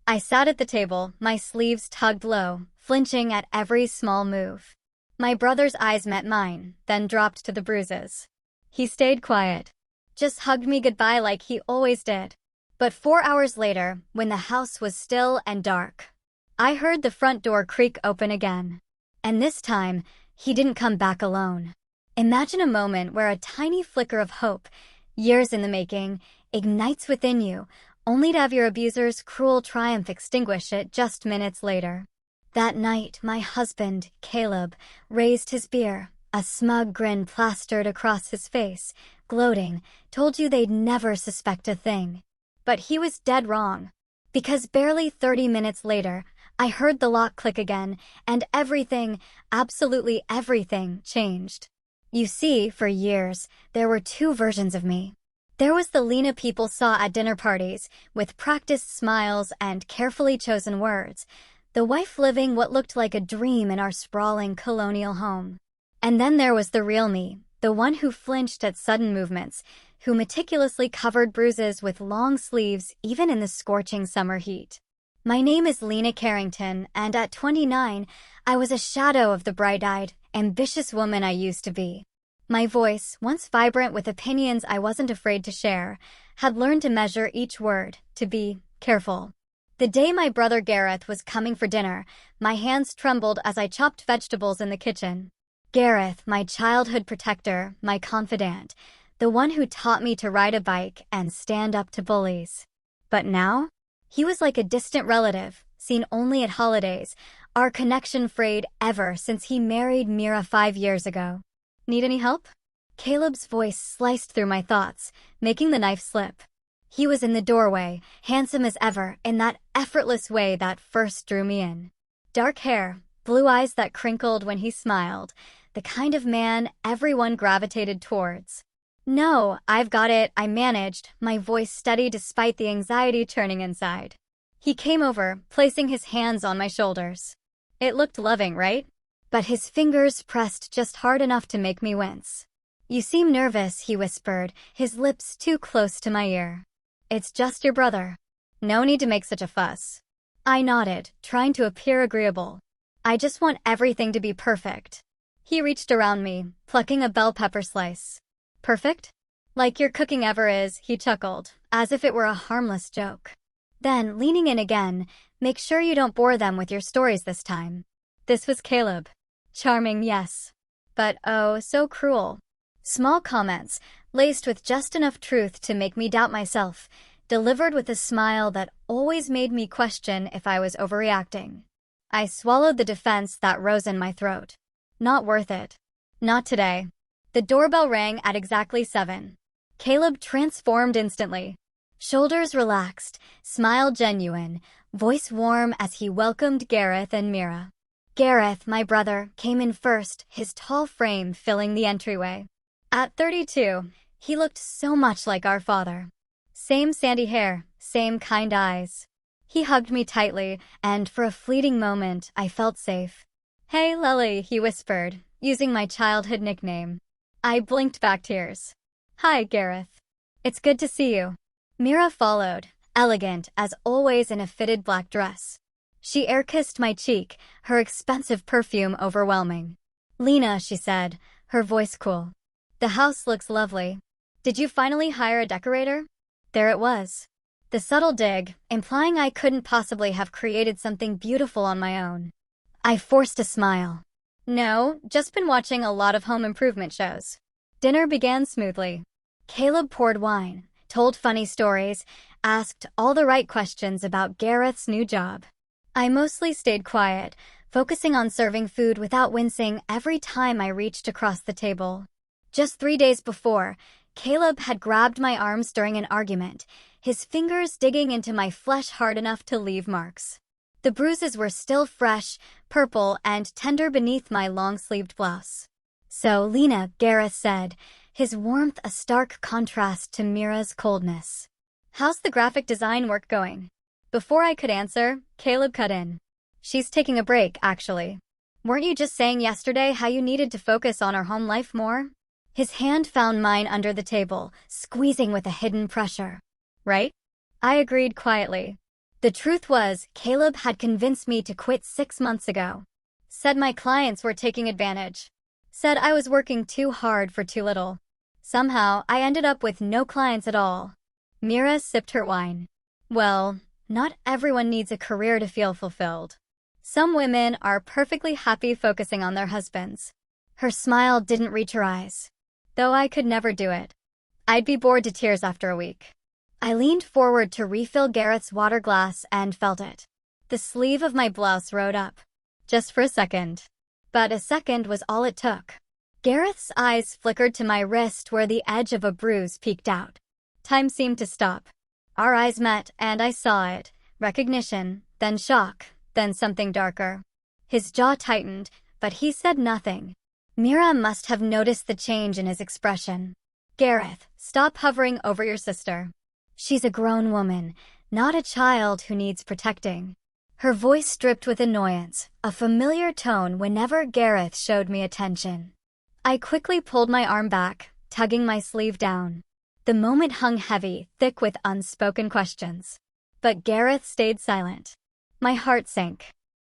I sat at the table, my sleeves tugged low, flinching at every small move. My brother's eyes met mine, then dropped to the bruises. He stayed quiet, just hugged me goodbye like he always did. But 4 hours later, when the house was still and dark, I heard the front door creak open again. And this time, he didn't come back alone. Imagine a moment where a tiny flicker of hope, years in the making, ignites within you, only to have your abuser's cruel triumph extinguish it just minutes later. That night, my husband, Caleb, raised his beer, a smug grin plastered across his face, gloating, told you they'd never suspect a thing. But he was dead wrong. Because barely 30 minutes later, I heard the lock click again, and everything, absolutely everything, changed. You see, for years, there were two versions of me. There was the Lena people saw at dinner parties, with practiced smiles and carefully chosen words, the wife living what looked like a dream in our sprawling colonial home. And then there was the real me, the one who flinched at sudden movements, who meticulously covered bruises with long sleeves even in the scorching summer heat. My name is Lena Carrington, and at 29, I was a shadow of the bright-eyed, ambitious woman I used to be. My voice, once vibrant with opinions I wasn't afraid to share, had learned to measure each word, to be careful. The day my brother Gareth was coming for dinner, my hands trembled as I chopped vegetables in the kitchen. Gareth, my childhood protector, my confidant, the one who taught me to ride a bike and stand up to bullies. But now? He was like a distant relative, seen only at holidays, our connection frayed ever since he married Mira 5 years ago. Need any help? Caleb's voice sliced through my thoughts, making the knife slip. He was in the doorway, handsome as ever, in that effortless way that first drew me in. Dark hair, blue eyes that crinkled when he smiled, the kind of man everyone gravitated towards. No, I've got it, I managed, my voice steady despite the anxiety churning inside. He came over, placing his hands on my shoulders. It looked loving, right? But his fingers pressed just hard enough to make me wince. You seem nervous, he whispered, his lips too close to my ear. It's just your brother. No need to make such a fuss. I nodded, trying to appear agreeable. I just want everything to be perfect. He reached around me, plucking a bell pepper slice. Perfect? Like your cooking ever is, he chuckled, as if it were a harmless joke. Then, leaning in again, make sure you don't bore them with your stories this time. This was Caleb. Charming, yes. But oh, so cruel. Small comments, laced with just enough truth to make me doubt myself, delivered with a smile that always made me question if I was overreacting. I swallowed the defense that rose in my throat. Not worth it. Not today. The doorbell rang at exactly 7. Caleb transformed instantly. Shoulders relaxed, smile genuine, voice warm as he welcomed Gareth and Mira. Gareth, my brother, came in first, his tall frame filling the entryway. At 32, he looked so much like our father. Same sandy hair, same kind eyes. He hugged me tightly, and for a fleeting moment, I felt safe. Hey, Lily, he whispered, using my childhood nickname. I blinked back tears. Hi, Gareth. It's good to see you. Mira followed, elegant as always in a fitted black dress. She air-kissed my cheek, her expensive perfume overwhelming. Lena, she said, her voice cool. The house looks lovely. Did you finally hire a decorator? There it was. The subtle dig, implying I couldn't possibly have created something beautiful on my own. I forced a smile. No, just been watching a lot of home improvement shows. Dinner began smoothly. Caleb poured wine, told funny stories, asked all the right questions about Gareth's new job. I mostly stayed quiet, focusing on serving food without wincing every time I reached across the table. Just 3 days before, Caleb had grabbed my arms during an argument, his fingers digging into my flesh hard enough to leave marks. The bruises were still fresh, purple, and tender beneath my long-sleeved blouse. So, Lena, Gareth said, his warmth a stark contrast to Mira's coldness. How's the graphic design work going? Before I could answer, Caleb cut in. She's taking a break, actually. Weren't you just saying yesterday how you needed to focus on our home life more? His hand found mine under the table, squeezing with a hidden pressure. Right? I agreed quietly. The truth was, Caleb had convinced me to quit 6 months ago. Said my clients were taking advantage. Said I was working too hard for too little. Somehow, I ended up with no clients at all. Mira sipped her wine. Well, not everyone needs a career to feel fulfilled. Some women are perfectly happy focusing on their husbands. Her smile didn't reach her eyes. Though I could never do it. I'd be bored to tears after a week. I leaned forward to refill Gareth's water glass and felt it. The sleeve of my blouse rode up. Just for a second. But a second was all it took. Gareth's eyes flickered to my wrist where the edge of a bruise peeked out. Time seemed to stop. Our eyes met and I saw it. Recognition, then shock, then something darker. His jaw tightened, but he said nothing. Mira must have noticed the change in his expression. Gareth, stop hovering over your sister. She's a grown woman, not a child who needs protecting. Her voice dripped with annoyance, a familiar tone whenever Gareth showed me attention. I quickly pulled my arm back, tugging my sleeve down. The moment hung heavy, thick with unspoken questions. But Gareth stayed silent. My heart sank.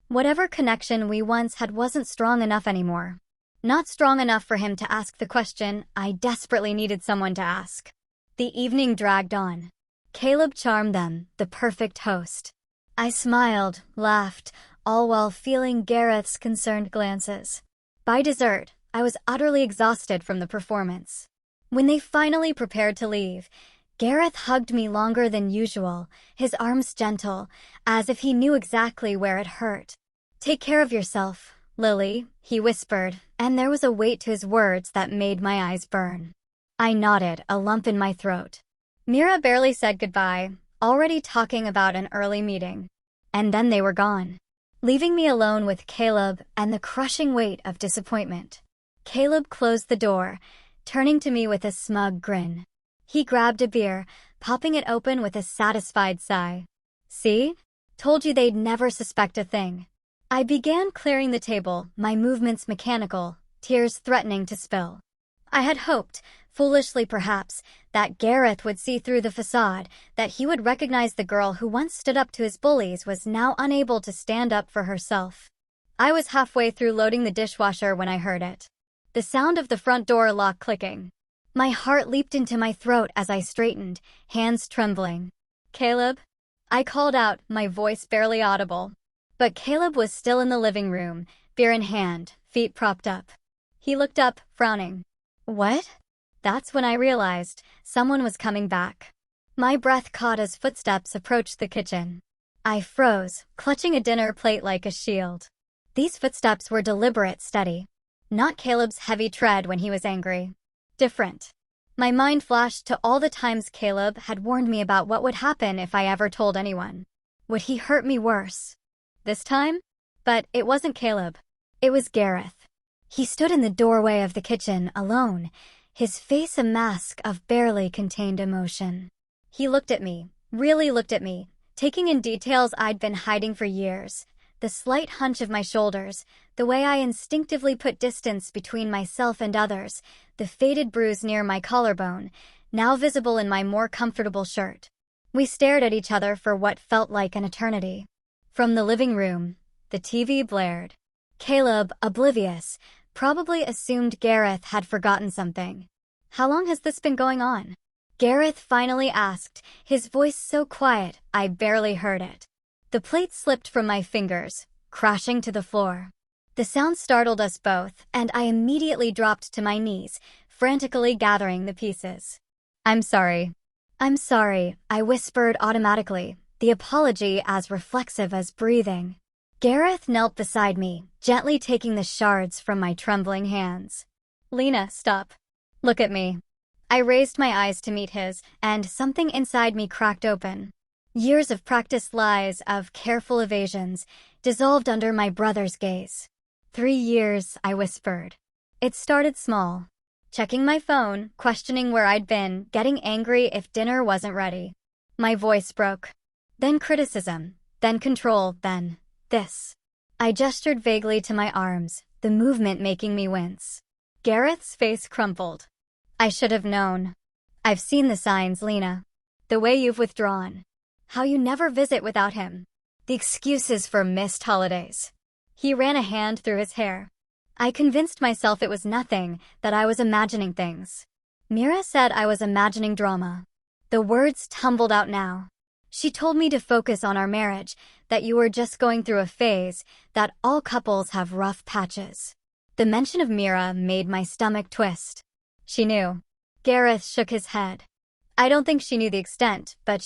Whatever connection we once had wasn't strong enough anymore. Not strong enough for him to ask the question I desperately needed someone to ask. The evening dragged on. Caleb charmed them, the perfect host. I smiled, laughed, all while feeling Gareth's concerned glances. By dessert, I was utterly exhausted from the performance. When they finally prepared to leave, Gareth hugged me longer than usual, his arms gentle, as if he knew exactly where it hurt. "Take care of yourself, Lily," he whispered, and there was a weight to his words that made my eyes burn. I nodded, a lump in my throat. Mira barely said goodbye, already talking about an early meeting. And then they were gone, leaving me alone with Caleb and the crushing weight of disappointment. Caleb closed the door, turning to me with a smug grin. He grabbed a beer, popping it open with a satisfied sigh. "See? Told you they'd never suspect a thing." I began clearing the table, my movements mechanical, tears threatening to spill. I had hoped, foolishly perhaps, that Gareth would see through the facade, that he would recognize the girl who once stood up to his bullies was now unable to stand up for herself. I was halfway through loading the dishwasher when I heard it. The sound of the front door lock clicking. My heart leaped into my throat as I straightened, hands trembling. "Caleb?" I called out, my voice barely audible. But Caleb was still in the living room, beer in hand, feet propped up. He looked up, frowning. "What?" That's when I realized someone was coming back. My breath caught as footsteps approached the kitchen. I froze, clutching a dinner plate like a shield. These footsteps were deliberate, steady. Not Caleb's heavy tread when he was angry. Different. My mind flashed to all the times Caleb had warned me about what would happen if I ever told anyone. Would he hurt me worse? This time? But it wasn't Caleb. It was Gareth. He stood in the doorway of the kitchen, alone, his face a mask of barely contained emotion. He looked at me, really looked at me, taking in details I'd been hiding for years. The slight hunch of my shoulders, the way I instinctively put distance between myself and others, the faded bruise near my collarbone, now visible in my more comfortable shirt. We stared at each other for what felt like an eternity. From the living room, the TV blared. Caleb, oblivious, probably assumed Gareth had forgotten something. "How long has this been going on?" Gareth finally asked, his voice so quiet I barely heard it. The plate slipped from my fingers, crashing to the floor. The sound startled us both, and I immediately dropped to my knees, frantically gathering the pieces. "I'm sorry." "I'm sorry," I whispered automatically, the apology as reflexive as breathing. Gareth knelt beside me, gently taking the shards from my trembling hands. "Lena, stop. Look at me." I raised my eyes to meet his, and something inside me cracked open. Years of practiced lies, of careful evasions, dissolved under my brother's gaze. 3 years, I whispered. It started small. Checking my phone, questioning where I'd been, getting angry if dinner wasn't ready. My voice broke. Then criticism, then control, then this. I gestured vaguely to my arms, the movement making me wince. Gareth's face crumpled. "I should have known. I've seen the signs, Lena. The way you've withdrawn. How you never visit without him. The excuses for missed holidays. He ran a hand through his hair. I convinced myself it was nothing, that I was imagining things. Mira said I was imagining drama. The words tumbled out now. She told me to focus on our marriage, that you were just going through a phase, that all couples have rough patches. The mention of Mira made my stomach twist. She knew. Gareth shook his head. I don't think she knew the extent, but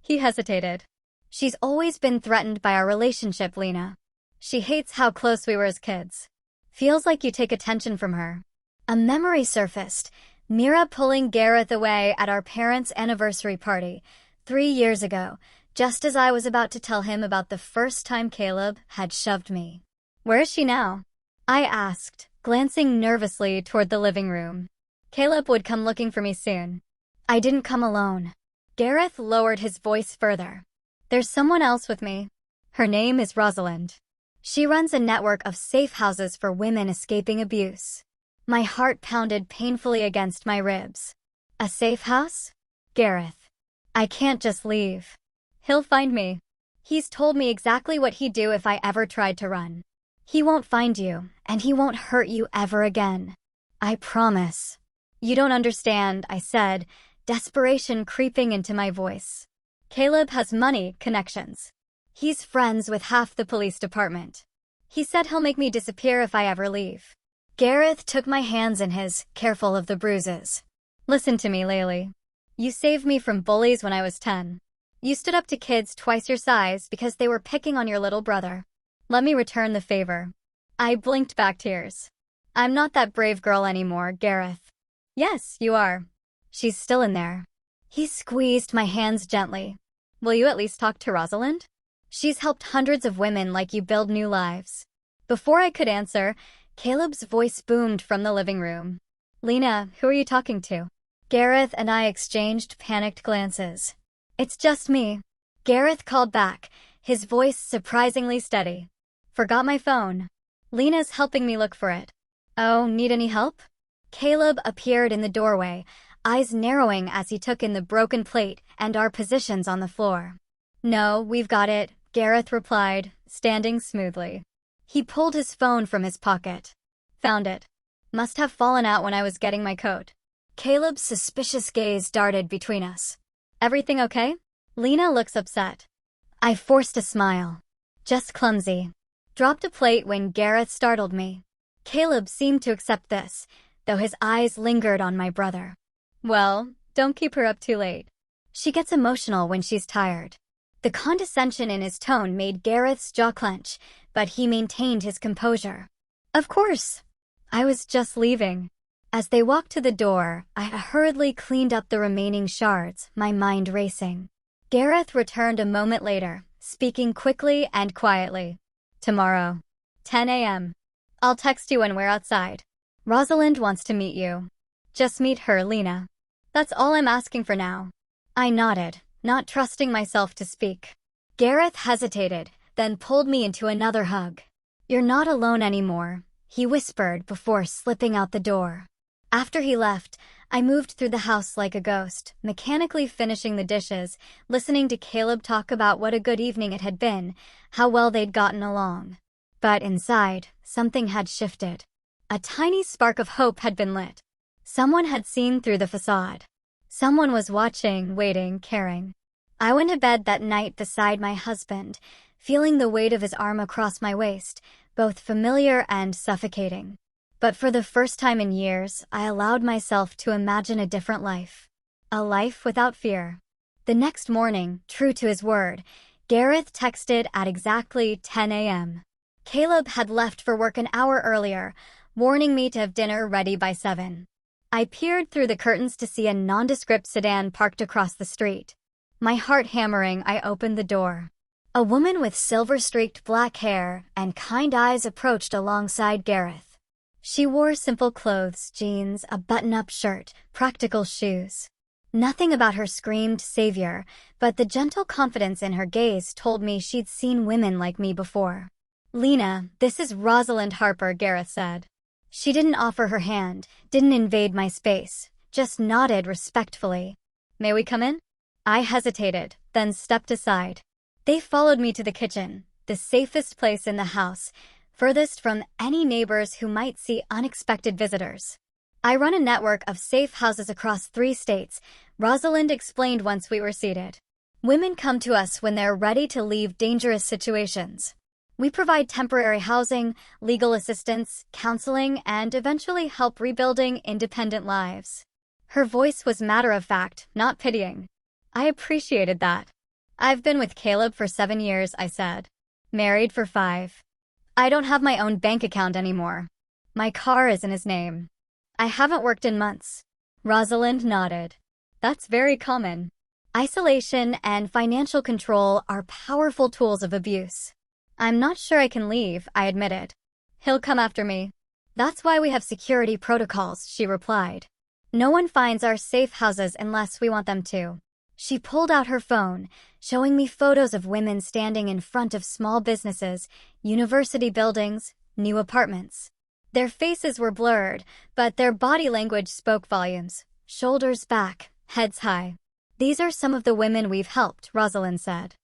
He hesitated. She's always been threatened by our relationship, Lena. She hates how close we were as kids. Feels like you take attention from her. A memory surfaced. Mira pulling Gareth away at our parents' anniversary party 3 years ago, just as I was about to tell him about the first time Caleb had shoved me. Where is she now? I asked, glancing nervously toward the living room. Caleb would come looking for me soon. I didn't come alone. Gareth lowered his voice further. There's someone else with me. Her name is Rosalind. She runs a network of safe houses for women escaping abuse. My heart pounded painfully against my ribs. A safe house? Gareth. I can't just leave. He'll find me. He's told me exactly what he'd do if I ever tried to run. He won't find you, and he won't hurt you ever again. I promise. You don't understand, I said, desperation creeping into my voice. Caleb has money, connections. He's friends with half the police department. He said he'll make me disappear if I ever leave. Gareth took my hands in his, careful of the bruises. Listen to me, Laylee. You saved me from bullies when I was 10. You stood up to kids twice your size because they were picking on your little brother. Let me return the favor. I blinked back tears. I'm not that brave girl anymore, Gareth. Yes, you are. She's still in there. He squeezed my hands gently. Will you at least talk to Rosalind? She's helped hundreds of women like you build new lives. Before I could answer, Caleb's voice boomed from the living room. Lena, who are you talking to? Gareth and I exchanged panicked glances. It's just me. Gareth called back, his voice surprisingly steady. Forgot my phone. Lena's helping me look for it. Oh, need any help? Caleb appeared in the doorway, eyes narrowing as he took in the broken plate and our positions on the floor. No, we've got it, Gareth replied, standing smoothly. He pulled his phone from his pocket. Found it. Must have fallen out when I was getting my coat. Caleb's suspicious gaze darted between us. Everything okay? Lena looks upset. I forced a smile. Just clumsy. Dropped a plate when Gareth startled me. Caleb seemed to accept this, though his eyes lingered on my brother. Well, don't keep her up too late. She gets emotional when she's tired. The condescension in his tone made Gareth's jaw clench, but he maintained his composure. Of course. I was just leaving. As they walked to the door, I hurriedly cleaned up the remaining shards, my mind racing. Gareth returned a moment later, speaking quickly and quietly. Tomorrow. 10 a.m. I'll text you when we're outside. Rosalind wants to meet you. Just meet her, Lena. That's all I'm asking for now. I nodded, not trusting myself to speak. Gareth hesitated, then pulled me into another hug. You're not alone anymore, he whispered before slipping out the door. After he left, I moved through the house like a ghost, mechanically finishing the dishes, listening to Caleb talk about what a good evening it had been, how well they'd gotten along. But inside, something had shifted. A tiny spark of hope had been lit. Someone had seen through the facade. Someone was watching, waiting, caring. I went to bed that night beside my husband, feeling the weight of his arm across my waist, both familiar and suffocating. But for the first time in years, I allowed myself to imagine a different life. A life without fear. The next morning, true to his word, Gareth texted at exactly 10 a.m. Caleb had left for work an hour earlier, warning me to have dinner ready by 7. I peered through the curtains to see a nondescript sedan parked across the street. My heart hammering, I opened the door. A woman with silver-streaked black hair and kind eyes approached alongside Gareth. She wore simple clothes, jeans, a button-up shirt, practical shoes. Nothing about her screamed savior, but the gentle confidence in her gaze told me she'd seen women like me before. Lena, this is Rosalind Harper, Gareth said. She didn't offer her hand, didn't invade my space, just nodded respectfully. May we come in? I hesitated, then stepped aside. They followed me to the kitchen, the safest place in the house, furthest from any neighbors who might see unexpected visitors. I run a network of safe houses across 3 states, Rosalind explained once we were seated. Women come to us when they're ready to leave dangerous situations. We provide temporary housing, legal assistance, counseling, and eventually help rebuilding independent lives. Her voice was matter-of-fact, not pitying. I appreciated that. I've been with Caleb for 7 years, I said. Married for 5. I don't have my own bank account anymore. My car is in his name. I haven't worked in months. Rosalind nodded. That's very common. Isolation and financial control are powerful tools of abuse. I'm not sure I can leave, I admitted. He'll come after me. That's why we have security protocols, she replied. No one finds our safe houses unless we want them to. She pulled out her phone, showing me photos of women standing in front of small businesses, university buildings, new apartments. Their faces were blurred, but their body language spoke volumes. Shoulders back, heads high. These are some of the women we've helped, Rosalind said.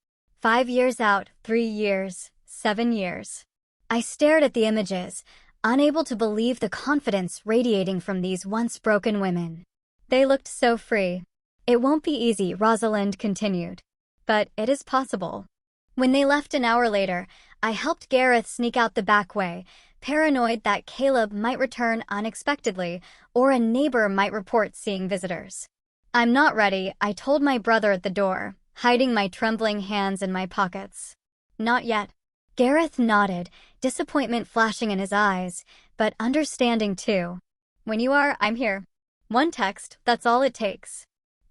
5 years out, 3 years, 7 years. I stared at the images, unable to believe the confidence radiating from these once broken women. They looked so free. It won't be easy, Rosalind continued. But it is possible. When they left an hour later, I helped Gareth sneak out the back way, paranoid that Caleb might return unexpectedly or a neighbor might report seeing visitors. I'm not ready, I told my brother at the door, hiding my trembling hands in my pockets. Not yet. Gareth nodded, disappointment flashing in his eyes, but understanding too. When you are, I'm here. 1 text, that's all it takes.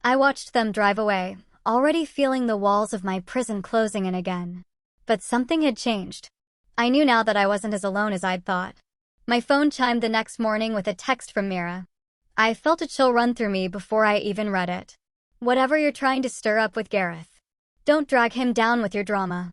I watched them drive away, already feeling the walls of my prison closing in again. But something had changed. I knew now that I wasn't as alone as I'd thought. My phone chimed the next morning with a text from Mira. I felt a chill run through me before I even read it. Whatever you're trying to stir up with Gareth, don't drag him down with your drama.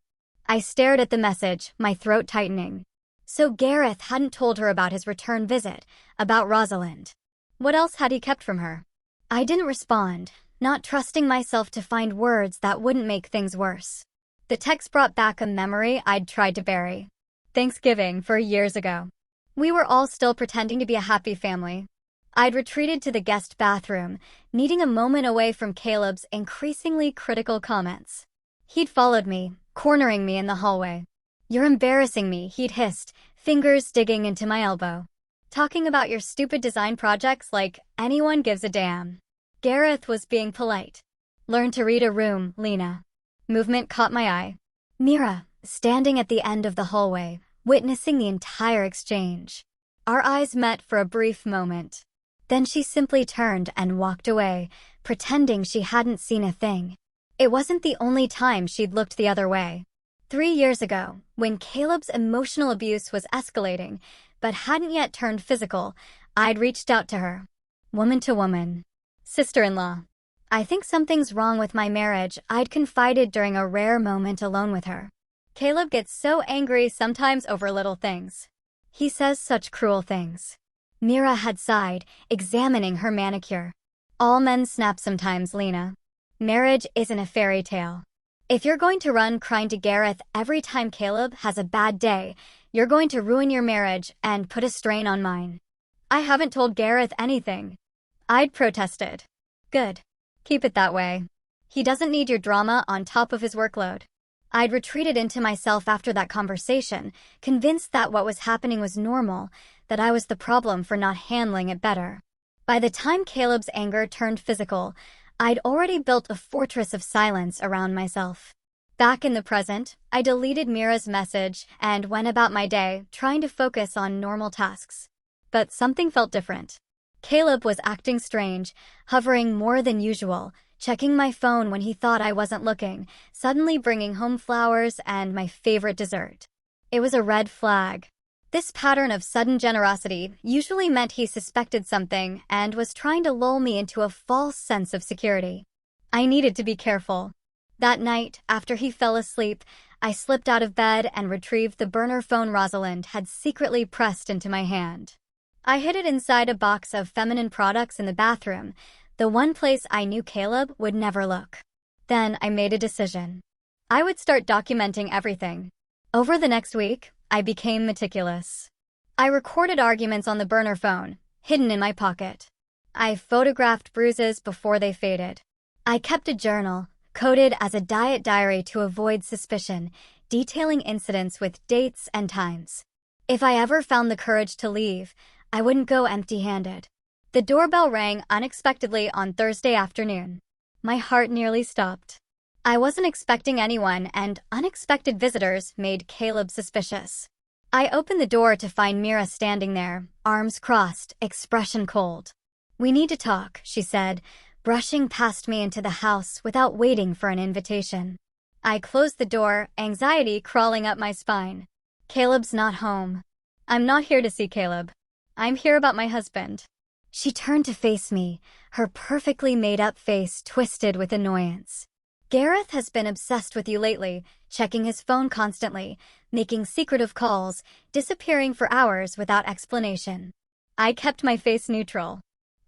I stared at the message, my throat tightening. So Gareth hadn't told her about his return visit, about Rosalind. What else had he kept from her? I didn't respond, not trusting myself to find words that wouldn't make things worse. The text brought back a memory I'd tried to bury. Thanksgiving 4 years ago. We were all still pretending to be a happy family. I'd retreated to the guest bathroom, needing a moment away from Caleb's increasingly critical comments. He'd followed me, cornering me in the hallway. You're embarrassing me, he'd hissed, fingers digging into my elbow. Talking about your stupid design projects like anyone gives a damn. Gareth was being polite. Learn to read a room, Lena. Movement caught my eye. Mira, standing at the end of the hallway, witnessing the entire exchange. Our eyes met for a brief moment. Then she simply turned and walked away, pretending she hadn't seen a thing. It wasn't the only time she'd looked the other way. 3 years ago, when Caleb's emotional abuse was escalating, but hadn't yet turned physical, I'd reached out to her. Woman to woman. Sister-in-law. I think something's wrong with my marriage, I'd confided during a rare moment alone with her. Caleb gets so angry sometimes over little things. He says such cruel things. Mira had sighed, examining her manicure. All men snap sometimes, Lena. Marriage isn't a fairy tale. If you're going to run crying to Gareth every time Caleb has a bad day, you're going to ruin your marriage and put a strain on mine. I haven't told Gareth anything. I'd protested. Good. Keep it that way. He doesn't need your drama on top of his workload. I'd retreated into myself after that conversation, convinced that what was happening was normal, that I was the problem for not handling it better. By the time Caleb's anger turned physical, I'd already built a fortress of silence around myself. Back in the present, I deleted Mira's message and went about my day, trying to focus on normal tasks. But something felt different. Caleb was acting strange, hovering more than usual, checking my phone when he thought I wasn't looking, suddenly bringing home flowers and my favorite dessert. It was a red flag. This pattern of sudden generosity usually meant he suspected something and was trying to lull me into a false sense of security. I needed to be careful. That night, after he fell asleep, I slipped out of bed and retrieved the burner phone Rosalind had secretly pressed into my hand. I hid it inside a box of feminine products in the bathroom, the one place I knew Caleb would never look. Then I made a decision. I would start documenting everything. Over the next week, I became meticulous. I recorded arguments on the burner phone, hidden in my pocket. I photographed bruises before they faded. I kept a journal, coded as a diet diary to avoid suspicion, detailing incidents with dates and times. If I ever found the courage to leave, I wouldn't go empty-handed. The doorbell rang unexpectedly on Thursday afternoon. My heart nearly stopped. I wasn't expecting anyone, and unexpected visitors made Caleb suspicious. I opened the door to find Mira standing there, arms crossed, expression cold. "We need to talk," she said, brushing past me into the house without waiting for an invitation. I closed the door, anxiety crawling up my spine. "Caleb's not home." "I'm not here to see Caleb. I'm here about my husband." She turned to face me, her perfectly made-up face twisted with annoyance. "Gareth has been obsessed with you lately, checking his phone constantly, making secretive calls, disappearing for hours without explanation." I kept my face neutral.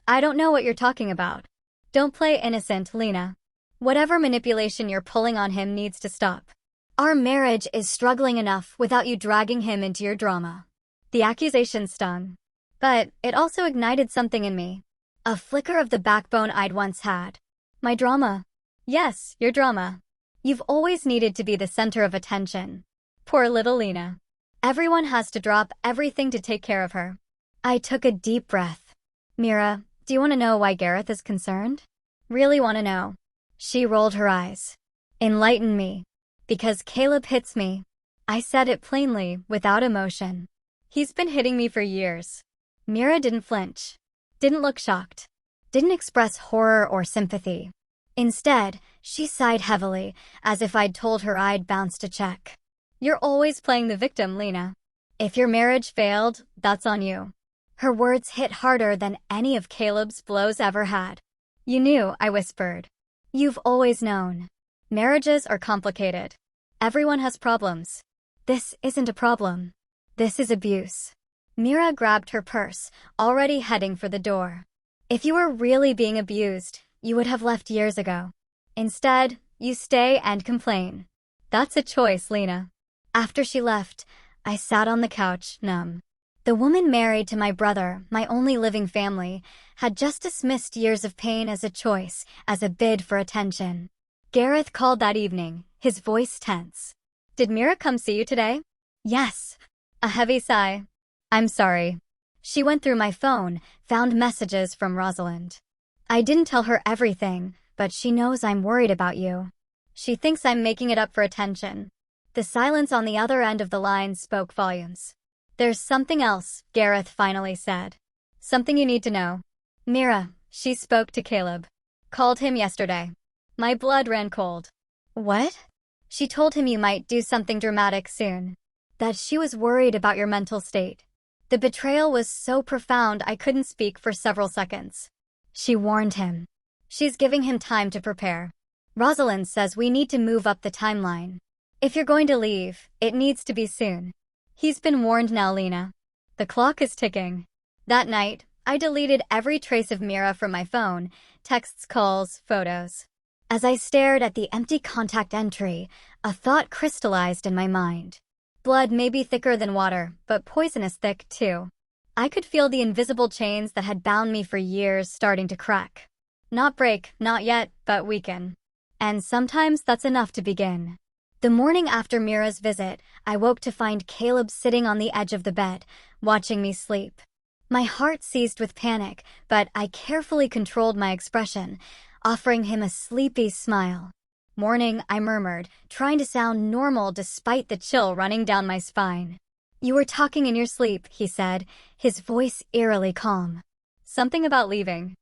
"I don't know what you're talking about. Don't play innocent, Lena. Whatever manipulation you're pulling on him needs to stop. Our marriage is struggling enough without you dragging him into your drama." The accusation stung. But it also ignited something in me. A flicker of the backbone I'd once had. "My drama." "Yes, your drama. You've always needed to be the center of attention." Poor little Lena. Everyone has to drop everything to take care of her. I took a deep breath. "Mira, do you want to know why Gareth is concerned?" "Really want to know?" She rolled her eyes. "Enlighten me." "Because Caleb hits me." I said it plainly, without emotion. "He's been hitting me for years." Mira didn't flinch. Didn't look shocked. Didn't express horror or sympathy. Instead, she sighed heavily, as if I'd told her I'd bounced a check. "You're always playing the victim, Lena. If your marriage failed, that's on you." Her words hit harder than any of Caleb's blows ever had. "You knew," I whispered. "You've always known. Marriages are complicated. Everyone has problems. This isn't a problem. This is abuse." Mira grabbed her purse, already heading for the door. "If you were really being abused, you would have left years ago. Instead, you stay and complain. That's a choice, Lena." After she left, I sat on the couch, numb. The woman married to my brother, my only living family, had just dismissed years of pain as a choice, as a bid for attention. Gareth called that evening, his voice tense. "Did Mira come see you today?" "Yes." A heavy sigh. "I'm sorry." She went through my phone, found messages from Rosalind. "I didn't tell her everything, but she knows I'm worried about you. She thinks I'm making it up for attention." The silence on the other end of the line spoke volumes. "There's something else," Gareth finally said. "Something you need to know. Mira," she spoke to Caleb, "called him yesterday." My blood ran cold. "What?" "She told him you might do something dramatic soon. That she was worried about your mental state. The betrayal was so profound I couldn't speak for several seconds." She warned him. "She's giving him time to prepare. Rosalind says we need to move up the timeline. If you're going to leave, it needs to be soon." He's been warned now, Lena. The clock is ticking. That night, I deleted every trace of Mira from my phone, texts, calls, photos. As I stared at the empty contact entry, a thought crystallized in my mind. Blood may be thicker than water, but poisonous thick, too. I could feel the invisible chains that had bound me for years starting to crack. Not break, not yet, but weaken. And sometimes that's enough to begin. The morning after Mira's visit, I woke to find Caleb sitting on the edge of the bed, watching me sleep. My heart seized with panic, but I carefully controlled my expression, offering him a sleepy smile. "Morning," I murmured, trying to sound normal despite the chill running down my spine. "You were talking in your sleep," he said, his voice eerily calm. "Something about leaving."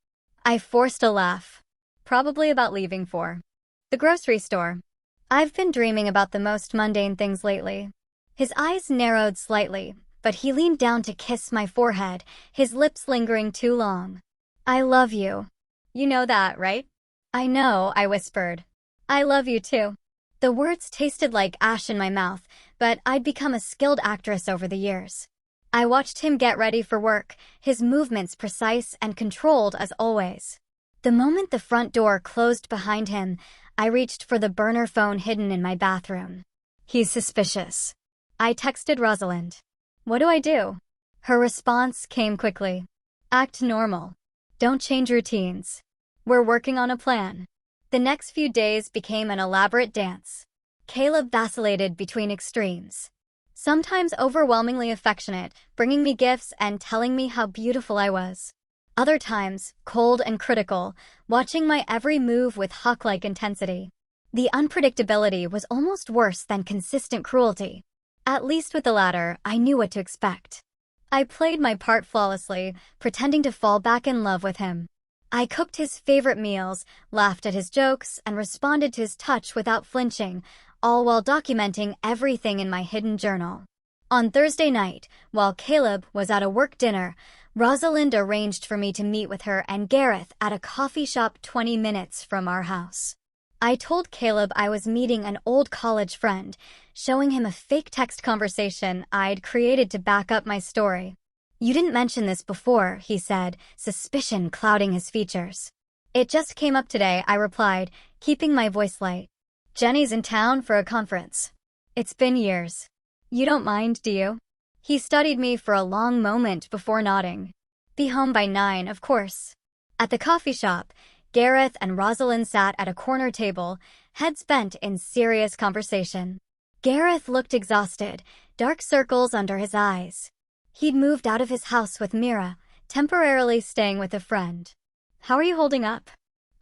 I forced a laugh. "Probably about leaving for the grocery store. I've been dreaming about the most mundane things lately." His eyes narrowed slightly, but he leaned down to kiss my forehead, his lips lingering too long. "I love you. You know that, right?" "I know," I whispered. "I love you too." The words tasted like ash in my mouth, but I'd become a skilled actress over the years. I watched him get ready for work, his movements precise and controlled as always. The moment the front door closed behind him, I reached for the burner phone hidden in my bathroom. He's suspicious. I texted Rosalind. What do I do? Her response came quickly. Act normal. Don't change routines. We're working on a plan. The next few days became an elaborate dance. Caleb vacillated between extremes. Sometimes overwhelmingly affectionate, bringing me gifts and telling me how beautiful I was. Other times, cold and critical, watching my every move with hawk-like intensity. The unpredictability was almost worse than consistent cruelty. At least with the latter, I knew what to expect. I played my part flawlessly, pretending to fall back in love with him. I cooked his favorite meals, laughed at his jokes, and responded to his touch without flinching, all while documenting everything in my hidden journal. On Thursday night, while Caleb was at a work dinner, Rosalind arranged for me to meet with her and Gareth at a coffee shop 20 minutes from our house. I told Caleb I was meeting an old college friend, showing him a fake text conversation I'd created to back up my story. You didn't mention this before, he said, suspicion clouding his features. It just came up today, I replied, keeping my voice light. Jenny's in town for a conference. It's been years. You don't mind, do you? He studied me for a long moment before nodding. Be home by 9, of course. At the coffee shop, Gareth and Rosalind sat at a corner table, heads bent in serious conversation. Gareth looked exhausted, dark circles under his eyes. He'd moved out of his house with Mira, temporarily staying with a friend. How are you holding up?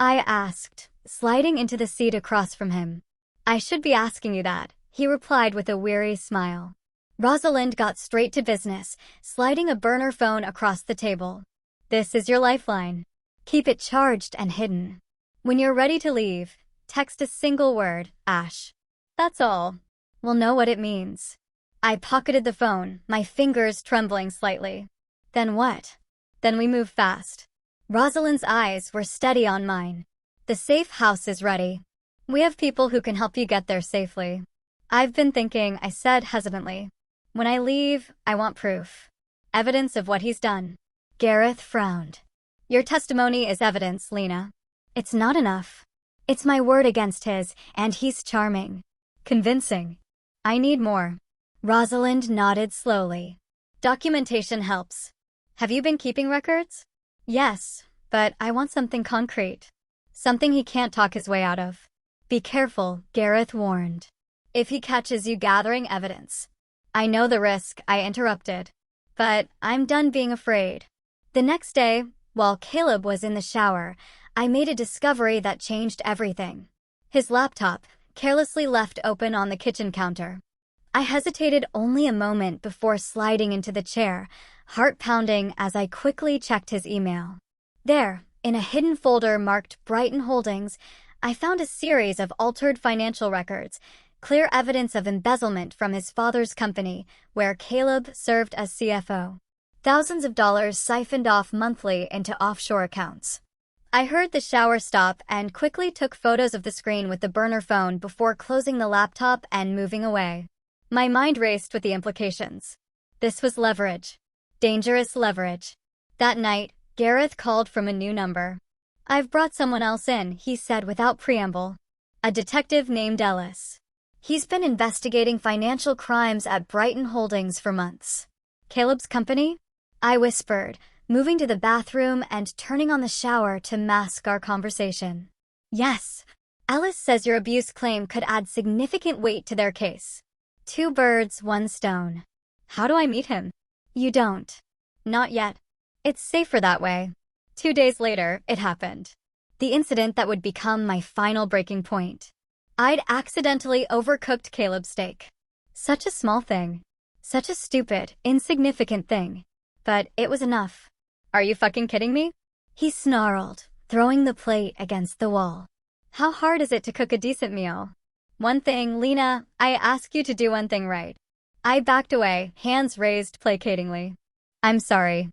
I asked, sliding into the seat across from him. I should be asking you that, he replied with a weary smile. Rosalind got straight to business, sliding a burner phone across the table. This is your lifeline. Keep it charged and hidden. When you're ready to leave, text a single word, Ash. That's all. We'll know what it means. I pocketed the phone, my fingers trembling slightly. Then what? Then we move fast. Rosalind's eyes were steady on mine. The safe house is ready. We have people who can help you get there safely. I've been thinking, I said hesitantly. When I leave, I want proof. Evidence of what he's done. Gareth frowned. Your testimony is evidence, Lena. It's not enough. It's my word against his, and he's charming. Convincing. I need more. Rosalind nodded slowly. Documentation helps. Have you been keeping records? Yes, but I want something concrete. Something he can't talk his way out of. Be careful, Gareth warned. If he catches you gathering evidence. I know the risk, I interrupted. But I'm done being afraid. The next day, while Caleb was in the shower, I made a discovery that changed everything. His laptop, carelessly left open on the kitchen counter. I hesitated only a moment before sliding into the chair, heart pounding as I quickly checked his email. There, in a hidden folder marked Brighton Holdings, I found a series of altered financial records, clear evidence of embezzlement from his father's company, where Caleb served as CFO. Thousands of dollars siphoned off monthly into offshore accounts. I heard the shower stop and quickly took photos of the screen with the burner phone before closing the laptop and moving away. My mind raced with the implications. This was leverage. Dangerous leverage. That night, Gareth called from a new number. I've brought someone else in, he said without preamble. A detective named Ellis. He's been investigating financial crimes at Brighton Holdings for months. Caleb's company? I whispered, moving to the bathroom and turning on the shower to mask our conversation. Yes. Ellis says your abuse claim could add significant weight to their case. 2 birds, 1 stone. How do I meet him? You don't. Not yet. It's safer that way. 2 days later, it happened. The incident that would become my final breaking point. I'd accidentally overcooked Caleb's steak. Such a small thing. Such a stupid, insignificant thing. But it was enough. Are you fucking kidding me? He snarled, throwing the plate against the wall. How hard is it to cook a decent meal? One thing, Lena, I ask you to do one thing right. I backed away, hands raised placatingly. I'm sorry.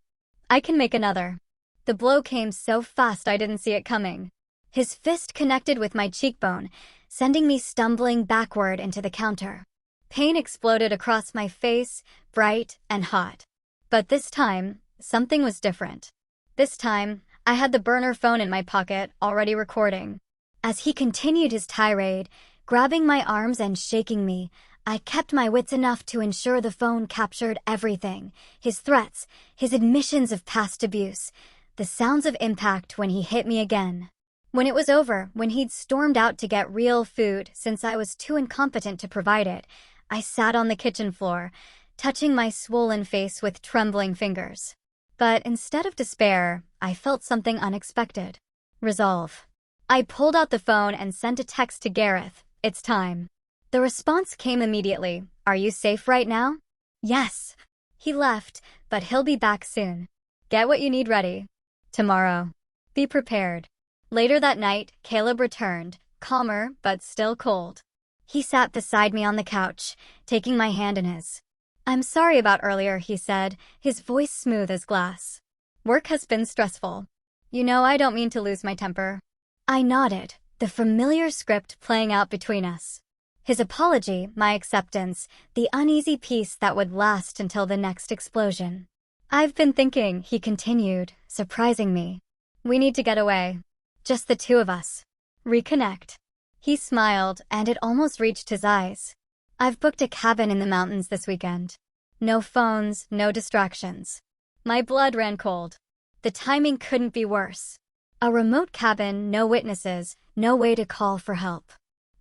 I can make another. The blow came so fast I didn't see it coming. His fist connected with my cheekbone, sending me stumbling backward into the counter. Pain exploded across my face, bright and hot. But this time, something was different. This time, I had the burner phone in my pocket, already recording. As he continued his tirade, grabbing my arms and shaking me, I kept my wits enough to ensure the phone captured everything: his threats, his admissions of past abuse, the sounds of impact when he hit me again. When it was over, when he'd stormed out to get real food since I was too incompetent to provide it, I sat on the kitchen floor, touching my swollen face with trembling fingers. But instead of despair, I felt something unexpected. Resolve. I pulled out the phone and sent a text to Gareth. "It's time." The response came immediately. "Are you safe right now?" "Yes." He left, but he'll be back soon. "Get what you need ready. Tomorrow. Be prepared." Later that night, Caleb returned, calmer but still cold. He sat beside me on the couch, taking my hand in his. "I'm sorry about earlier," he said, his voice smooth as glass. "Work has been stressful. You know I don't mean to lose my temper." I nodded, the familiar script playing out between us. His apology, my acceptance, the uneasy peace that would last until the next explosion. "I've been thinking," he continued, surprising me. "We need to get away. Just the two of us. Reconnect." He smiled, and it almost reached his eyes. "I've booked a cabin in the mountains this weekend. No phones, no distractions." My blood ran cold. The timing couldn't be worse. A remote cabin, no witnesses, no way to call for help.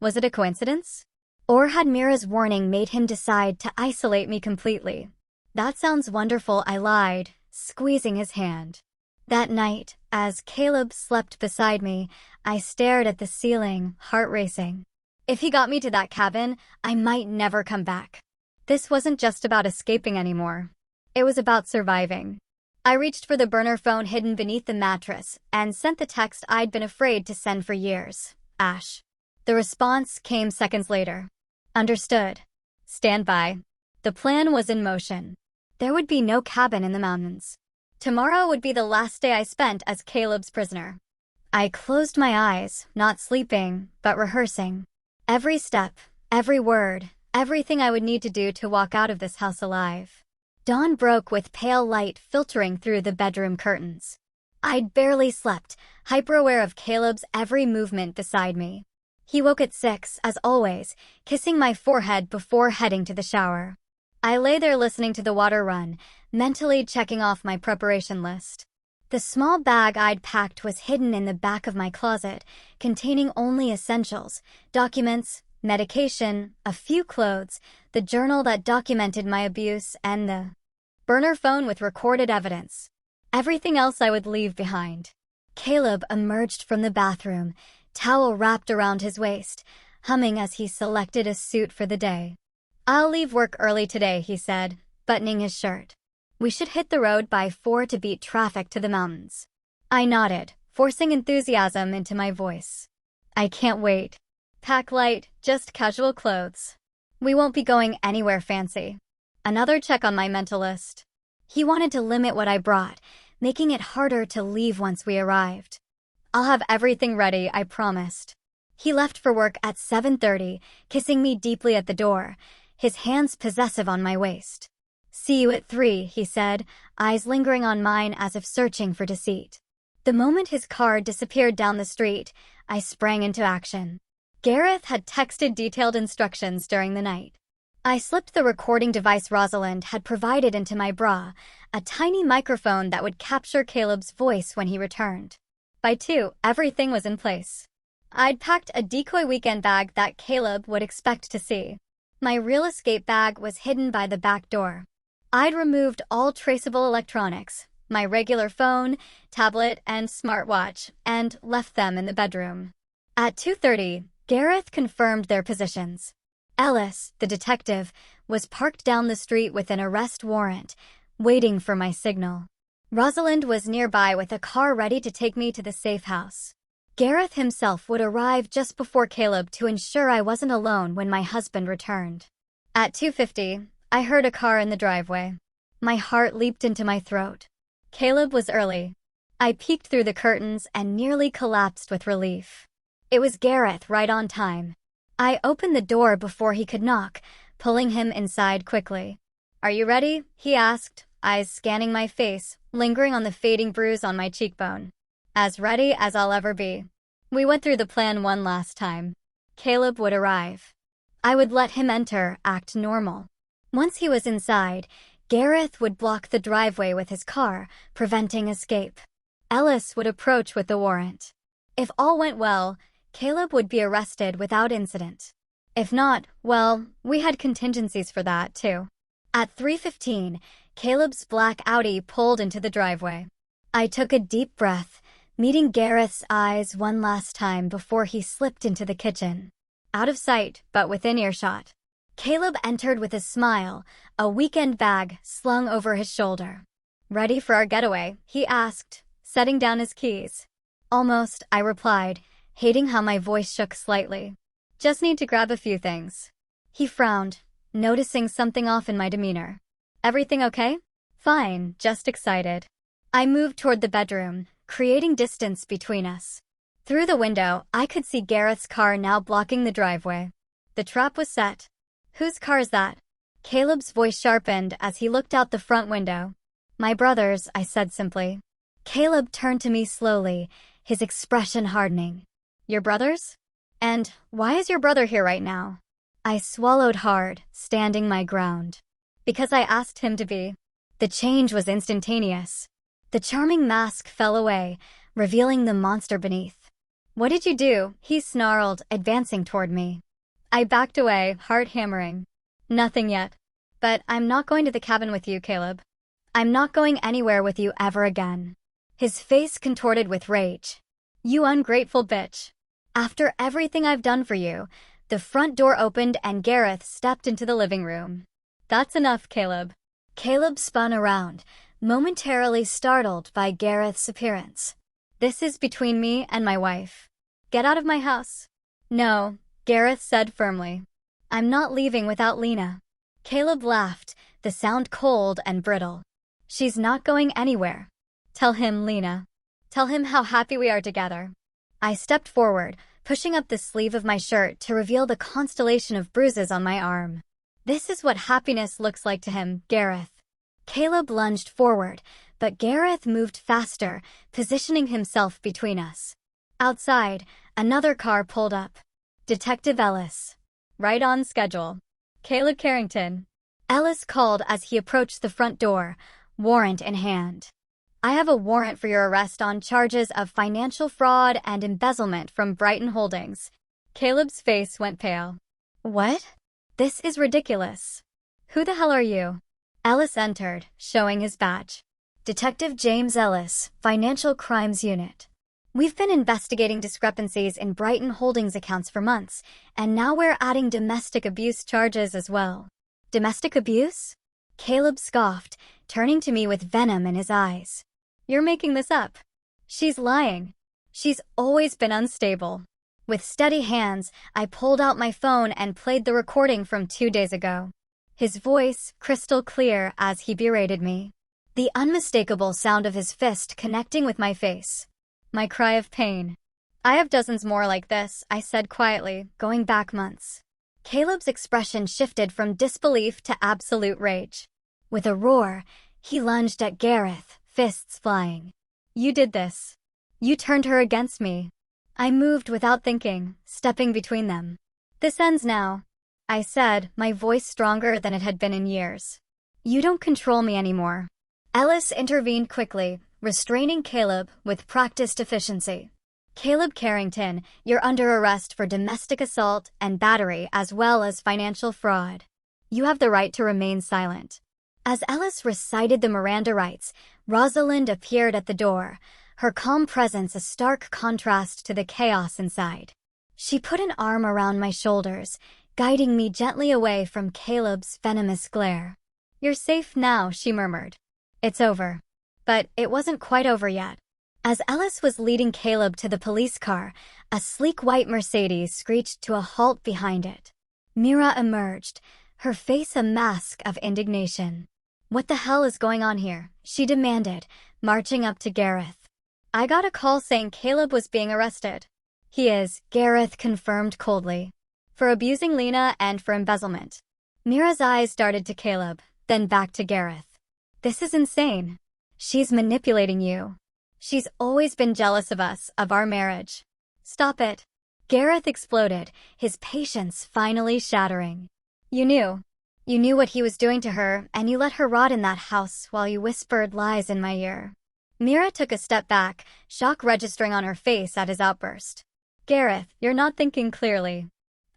Was it a coincidence? Or had Mira's warning made him decide to isolate me completely? "That sounds wonderful," I lied, squeezing his hand. That night, as Caleb slept beside me, I stared at the ceiling, heart racing. If he got me to that cabin, I might never come back. This wasn't just about escaping anymore. It was about surviving. I reached for the burner phone hidden beneath the mattress and sent the text I'd been afraid to send for years. "Ash." The response came seconds later. "Understood. Stand by." The plan was in motion. There would be no cabin in the mountains. Tomorrow would be the last day I spent as Caleb's prisoner. I closed my eyes, not sleeping, but rehearsing. Every step, every word, everything I would need to do to walk out of this house alive. Dawn broke with pale light filtering through the bedroom curtains. I'd barely slept, hyper-aware of Caleb's every movement beside me. He woke at 6, as always, kissing my forehead before heading to the shower. I lay there listening to the water run, mentally checking off my preparation list. The small bag I'd packed was hidden in the back of my closet, containing only essentials: documents, medication, a few clothes, the journal that documented my abuse, and the burner phone with recorded evidence. Everything else I would leave behind. Caleb emerged from the bathroom, towel wrapped around his waist, humming as he selected a suit for the day. "I'll leave work early today," he said, buttoning his shirt. "We should hit the road by 4 to beat traffic to the mountains." I nodded, forcing enthusiasm into my voice. "I can't wait. Pack light, just casual clothes. We won't be going anywhere fancy." Another check on my mental list. He wanted to limit what I brought, making it harder to leave once we arrived. "I'll have everything ready," I promised. He left for work at 7:30, kissing me deeply at the door, his hands possessive on my waist. "See you at 3, he said, eyes lingering on mine as if searching for deceit. The moment his car disappeared down the street, I sprang into action. Gareth had texted detailed instructions during the night. I slipped the recording device Rosalind had provided into my bra, a tiny microphone that would capture Caleb's voice when he returned. By 2, everything was in place. I'd packed a decoy weekend bag that Caleb would expect to see. My real escape bag was hidden by the back door. I'd removed all traceable electronics, my regular phone, tablet, and smartwatch, and left them in the bedroom. At 2:30, Gareth confirmed their positions. Ellis, the detective, was parked down the street with an arrest warrant, waiting for my signal. Rosalind was nearby with a car ready to take me to the safe house. Gareth himself would arrive just before Caleb to ensure I wasn't alone when my husband returned. At 2:50, I heard a car in the driveway. My heart leaped into my throat. Caleb was early. I peeked through the curtains and nearly collapsed with relief. It was Gareth, right on time. I opened the door before he could knock, pulling him inside quickly. "Are you ready?" he asked, eyes scanning my face, lingering on the fading bruise on my cheekbone. "As ready as I'll ever be." We went through the plan one last time. Caleb would arrive. I would let him enter, act normal. Once he was inside, Gareth would block the driveway with his car, preventing escape. Ellis would approach with the warrant. If all went well, Caleb would be arrested without incident. If not, well, we had contingencies for that, too. At 3:15, Caleb's black Audi pulled into the driveway. I took a deep breath, meeting Gareth's eyes one last time before he slipped into the kitchen. Out of sight, but within earshot. Caleb entered with a smile, a weekend bag slung over his shoulder. "Ready for our getaway?" he asked, setting down his keys. "Almost," I replied, hating how my voice shook slightly. "Just need to grab a few things." He frowned, noticing something off in my demeanor. "Everything okay?" "Fine, just excited." I moved toward the bedroom, creating distance between us. Through the window, I could see Gareth's car now blocking the driveway. The trap was set. "Whose car is that?" Caleb's voice sharpened as he looked out the front window. "My brother's," I said simply. Caleb turned to me slowly, his expression hardening. "Your brother's? And why is your brother here right now?" I swallowed hard, standing my ground. "Because I asked him to be." The change was instantaneous. The charming mask fell away, revealing the monster beneath. "What did you do?" he snarled, advancing toward me. I backed away, heart hammering. "Nothing yet. But I'm not going to the cabin with you, Caleb. I'm not going anywhere with you ever again." His face contorted with rage. "You ungrateful bitch. After everything I've done for you." The front door opened and Gareth stepped into the living room. "That's enough, Caleb." Caleb spun around, momentarily startled by Gareth's appearance. "This is between me and my wife. Get out of my house." "No," Gareth said firmly. "I'm not leaving without Lena." Caleb laughed, the sound cold and brittle. "She's not going anywhere. Tell him, Lena. Tell him how happy we are together." I stepped forward, pushing up the sleeve of my shirt to reveal the constellation of bruises on my arm. "This is what happiness looks like to him, Gareth." Caleb lunged forward, but Gareth moved faster, positioning himself between us. Outside, another car pulled up. "Detective Ellis." "Right on schedule." "Caleb Carrington." Ellis called as he approached the front door, warrant in hand. "I have a warrant for your arrest on charges of financial fraud and embezzlement from Brighton Holdings." Caleb's face went pale. "What? This is ridiculous. Who the hell are you?" Ellis entered, showing his badge. "Detective James Ellis, Financial Crimes Unit. We've been investigating discrepancies in Brighton Holdings accounts for months, and now we're adding domestic abuse charges as well." "Domestic abuse?" Caleb scoffed, turning to me with venom in his eyes. "You're making this up." "She's lying. She's always been unstable." With steady hands, I pulled out my phone and played the recording from 2 days ago. His voice crystal clear as he berated me. The unmistakable sound of his fist connecting with my face. My cry of pain. "I have dozens more like this," I said quietly, going back months. Caleb's expression shifted from disbelief to absolute rage. With a roar, he lunged at Gareth, fists flying. "You did this. You turned her against me." I moved without thinking, stepping between them. "This ends now," I said, my voice stronger than it had been in years. "You don't control me anymore." Ellis intervened quickly, restraining Caleb with practiced efficiency. "Caleb Carrington, you're under arrest for domestic assault and battery as well as financial fraud. You have the right to remain silent." As Ellis recited the Miranda rights, Rosalind appeared at the door, her calm presence a stark contrast to the chaos inside. She put an arm around my shoulders, guiding me gently away from Caleb's venomous glare. "You're safe now," she murmured. "It's over." But it wasn't quite over yet. As Ellis was leading Caleb to the police car, a sleek white Mercedes screeched to a halt behind it. Mira emerged, her face a mask of indignation. "What the hell is going on here?" she demanded, marching up to Gareth. "I got a call saying Caleb was being arrested." "He is," Gareth confirmed coldly. "For abusing Lena and for embezzlement." Mira's eyes darted to Caleb, then back to Gareth. "This is insane. She's manipulating you. She's always been jealous of us, of our marriage." Stop it. Gareth exploded, his patience finally shattering. You knew. You knew what he was doing to her, and you let her rot in that house while you whispered lies in my ear. Mira took a step back, shock registering on her face at his outburst. Gareth, you're not thinking clearly.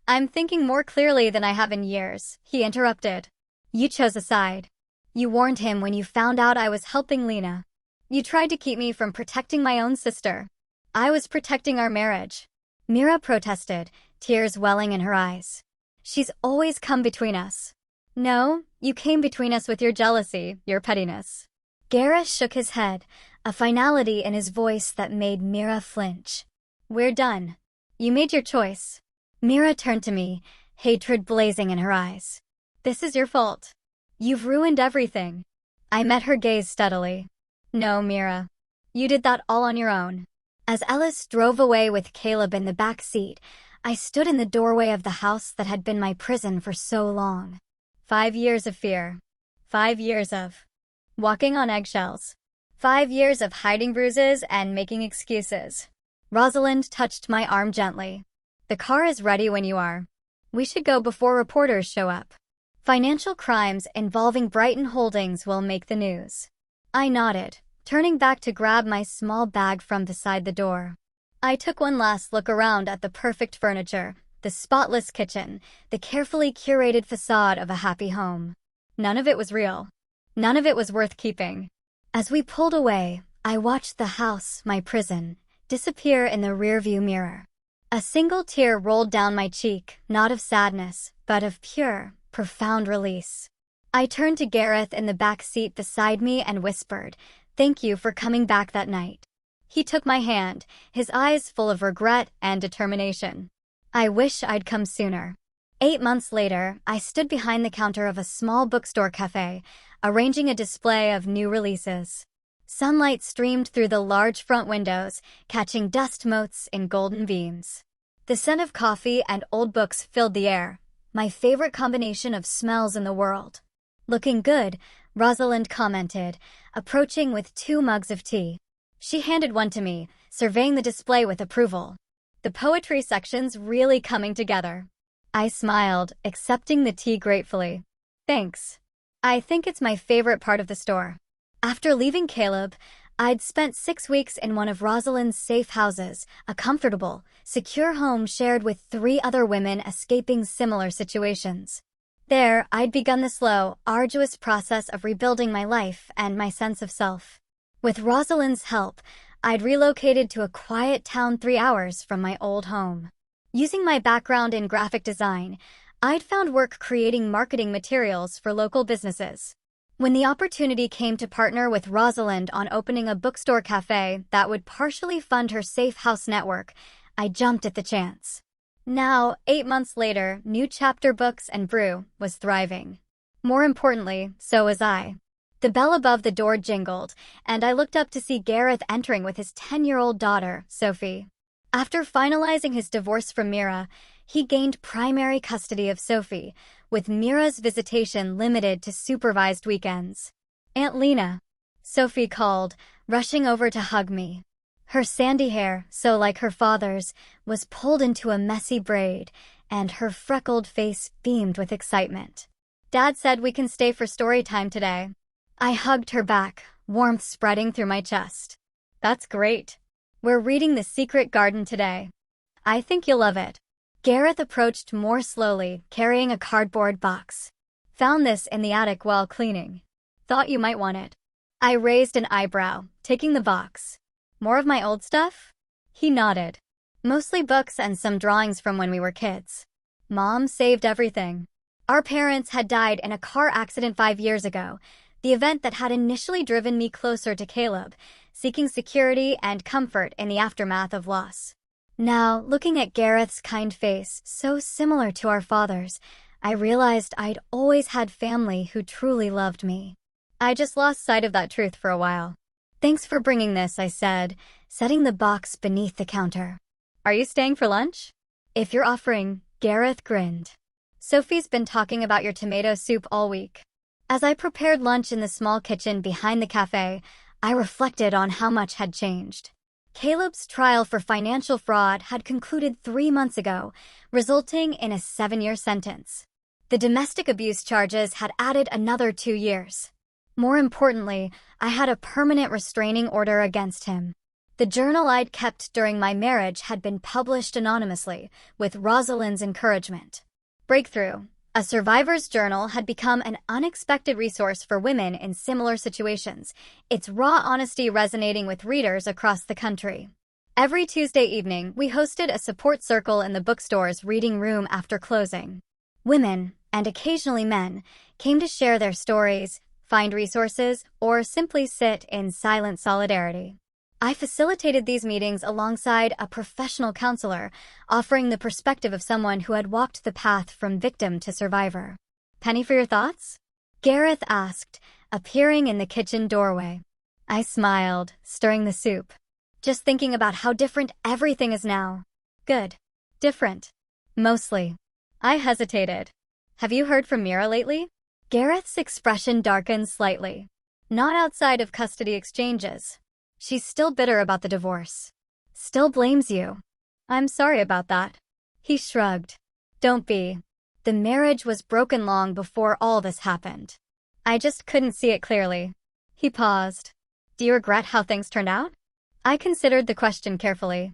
I'm thinking more clearly than I have in years, he interrupted. You chose a side. You warned him when you found out I was helping Lena. You tried to keep me from protecting my own sister. I was protecting our marriage. Mira protested, tears welling in her eyes. She's always come between us. No, you came between us with your jealousy, your pettiness. Gareth shook his head, a finality in his voice that made Mira flinch. We're done. You made your choice. Mira turned to me, hatred blazing in her eyes. This is your fault. You've ruined everything. I met her gaze steadily. No, Mira. You did that all on your own. As Ellis drove away with Caleb in the back seat, I stood in the doorway of the house that had been my prison for so long. 5 years of fear. 5 years of walking on eggshells. 5 years of hiding bruises and making excuses. Rosalind touched my arm gently. The car is ready when you are. We should go before reporters show up. Financial crimes involving Brighton Holdings will make the news. I nodded, turning back to grab my small bag from beside the door. I took one last look around at the perfect furniture, the spotless kitchen, the carefully curated facade of a happy home. None of it was real. None of it was worth keeping. As we pulled away, I watched the house, my prison, disappear in the rearview mirror. A single tear rolled down my cheek, not of sadness, but of pure, profound release. I turned to Gareth in the back seat beside me and whispered, "Thank you for coming back that night." He took my hand, his eyes full of regret and determination. I wish I'd come sooner. 8 months later, I stood behind the counter of a small bookstore cafe, arranging a display of new releases. Sunlight streamed through the large front windows, catching dust motes in golden beams. The scent of coffee and old books filled the air, my favorite combination of smells in the world. Looking good, Rosalind commented, approaching with 2 mugs of tea. She handed one to me, surveying the display with approval. The poetry section's really coming together. I smiled, accepting the tea gratefully. Thanks. I think it's my favorite part of the store. After leaving Caleb, I'd spent 6 weeks in one of Rosalind's safe houses, a comfortable, secure home shared with 3 other women escaping similar situations. There, I'd begun the slow, arduous process of rebuilding my life and my sense of self. With Rosalind's help, I'd relocated to a quiet town 3 hours from my old home. Using my background in graphic design, I'd found work creating marketing materials for local businesses. When the opportunity came to partner with Rosalind on opening a bookstore cafe that would partially fund her safe house network, I jumped at the chance. Now, 8 months later, New Chapter Books and Brew was thriving. More importantly, so was I. The bell above the door jingled, and I looked up to see Gareth entering with his 10-year-old daughter, Sophie. After finalizing his divorce from Mira, he gained primary custody of Sophie, with Mira's visitation limited to supervised weekends. "Aunt Lena," Sophie called, rushing over to hug me. Her sandy hair, so like her father's, was pulled into a messy braid, and her freckled face beamed with excitement. "Dad said we can stay for story time today." I hugged her back, warmth spreading through my chest. "That's great. We're reading The Secret Garden today. I think you'll love it." Gareth approached more slowly, carrying a cardboard box. "Found this in the attic while cleaning. Thought you might want it." I raised an eyebrow, taking the box. "More of my old stuff?" He nodded. "Mostly books and some drawings from when we were kids. Mom saved everything. Our parents had died in a car accident 5 years ago, the event that had initially driven me closer to Caleb, seeking security and comfort in the aftermath of loss. Now, looking at Gareth's kind face, so similar to our father's, I realized I'd always had family who truly loved me. I just lost sight of that truth for a while. "Thanks for bringing this," I said, setting the box beneath the counter. "Are you staying for lunch?" "If you're offering," Gareth grinned. "Sophie's been talking about your tomato soup all week." As I prepared lunch in the small kitchen behind the cafe, I reflected on how much had changed. Caleb's trial for financial fraud had concluded 3 months ago, resulting in a 7-year sentence. The domestic abuse charges had added another 2 years. More importantly, I had a permanent restraining order against him. The journal I'd kept during my marriage had been published anonymously, with Rosalind's encouragement. Breakthrough. A survivor's journal had become an unexpected resource for women in similar situations, its raw honesty resonating with readers across the country. Every Tuesday evening, we hosted a support circle in the bookstore's reading room after closing. Women, and occasionally men, came to share their stories, find resources, or simply sit in silent solidarity. I facilitated these meetings alongside a professional counselor, offering the perspective of someone who had walked the path from victim to survivor. "Penny for your thoughts?" Gareth asked, appearing in the kitchen doorway. I smiled, stirring the soup. "Just thinking about how different everything is now." "Good. Different." "Mostly." I hesitated. "Have you heard from Mira lately?" Gareth's expression darkened slightly. "Not outside of custody exchanges. She's still bitter about the divorce. Still blames you." "I'm sorry about that." He shrugged. "Don't be. The marriage was broken long before all this happened. I just couldn't see it clearly." He paused. "Do you regret how things turned out?" I considered the question carefully.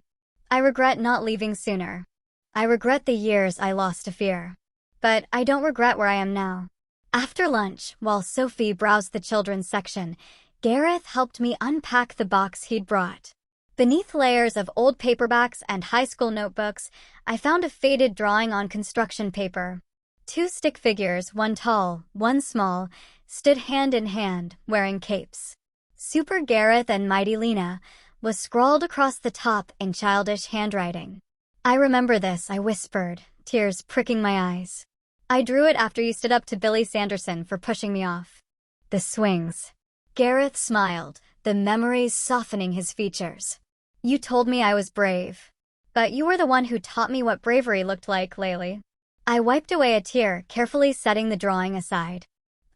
"I regret not leaving sooner. I regret the years I lost to fear. But I don't regret where I am now." After lunch, while Sophie browsed the children's section, Gareth helped me unpack the box he'd brought. Beneath layers of old paperbacks and high school notebooks, I found a faded drawing on construction paper. 2 stick figures, one tall, one small, stood hand in hand, wearing capes. "Super Gareth and Mighty Lena" was scrawled across the top in childish handwriting. "I remember this," I whispered, tears pricking my eyes. "I drew it after you stood up to Billy Sanderson for pushing me off." "The swings." Gareth smiled, the memories softening his features. "You told me I was brave. But you were the one who taught me what bravery looked like, Laylee." I wiped away a tear, carefully setting the drawing aside.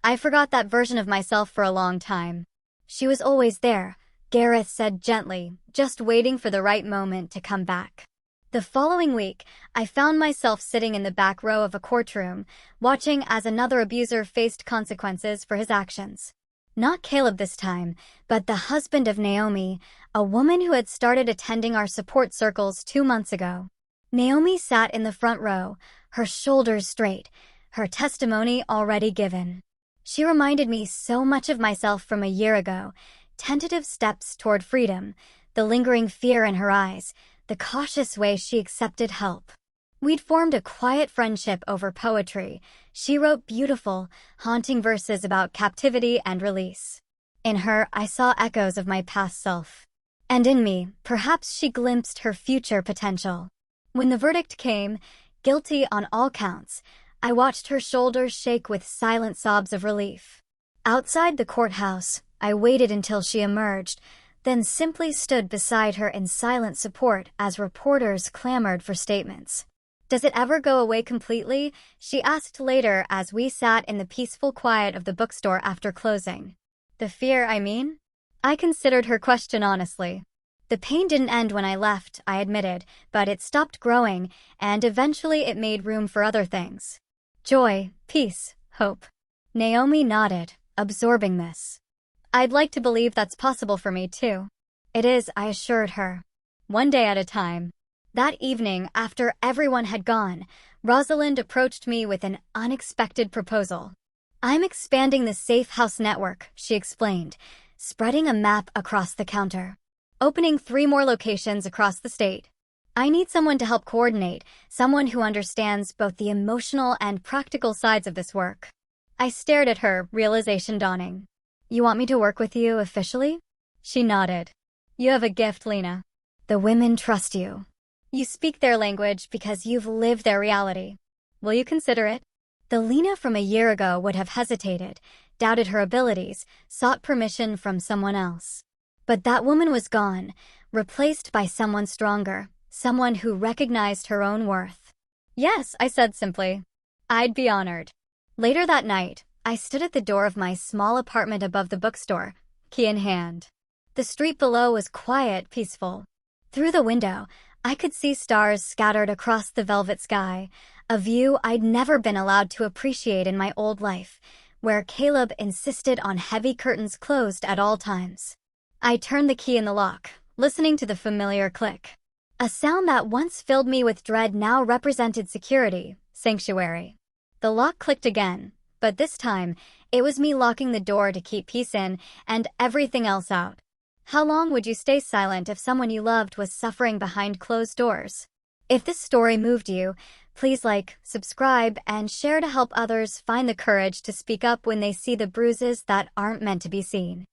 "I forgot that version of myself for a long time." "She was always there," Gareth said gently, just waiting for the right moment to come back. The following week, I found myself sitting in the back row of a courtroom, watching as another abuser faced consequences for his actions. Not Caleb this time, but the husband of Naomi, a woman who had started attending our support circles 2 months ago. Naomi sat in the front row, her shoulders straight, her testimony already given. She reminded me so much of myself from a year ago, tentative steps toward freedom, the lingering fear in her eyes, the cautious way she accepted help. We'd formed a quiet friendship over poetry. She wrote beautiful, haunting verses about captivity and release. In her, I saw echoes of my past self. And in me, perhaps she glimpsed her future potential. When the verdict came, guilty on all counts, I watched her shoulders shake with silent sobs of relief. Outside the courthouse, I waited until she emerged, then simply stood beside her in silent support as reporters clamored for statements. "Does it ever go away completely?" she asked later as we sat in the peaceful quiet of the bookstore after closing. "The fear, I mean?" I considered her question honestly. "The pain didn't end when I left," I admitted, "but it stopped growing, and eventually it made room for other things. Joy, peace, hope." Naomi nodded, absorbing this. "I'd like to believe that's possible for me, too." "It is," I assured her. "One day at a time." That evening, after everyone had gone, Rosalind approached me with an unexpected proposal. "I'm expanding the Safe House network," she explained, spreading a map across the counter. "Opening 3 more locations across the state. I need someone to help coordinate, someone who understands both the emotional and practical sides of this work." I stared at her, realization dawning. "You want me to work with you officially?" She nodded. "You have a gift, Lena. The women trust you. You speak their language because you've lived their reality. Will you consider it?" The Lena from a year ago would have hesitated, doubted her abilities, sought permission from someone else. But that woman was gone, replaced by someone stronger, someone who recognized her own worth. "Yes," I said simply. "I'd be honored." Later that night, I stood at the door of my small apartment above the bookstore, key in hand. The street below was quiet, peaceful. Through the window, I could see stars scattered across the velvet sky, a view I'd never been allowed to appreciate in my old life, where Caleb insisted on heavy curtains closed at all times. I turned the key in the lock, listening to the familiar click. A sound that once filled me with dread now represented security, sanctuary. The lock clicked again, but this time, it was me locking the door to keep peace in and everything else out. How long would you stay silent if someone you loved was suffering behind closed doors? If this story moved you, please like, subscribe, and share to help others find the courage to speak up when they see the bruises that aren't meant to be seen.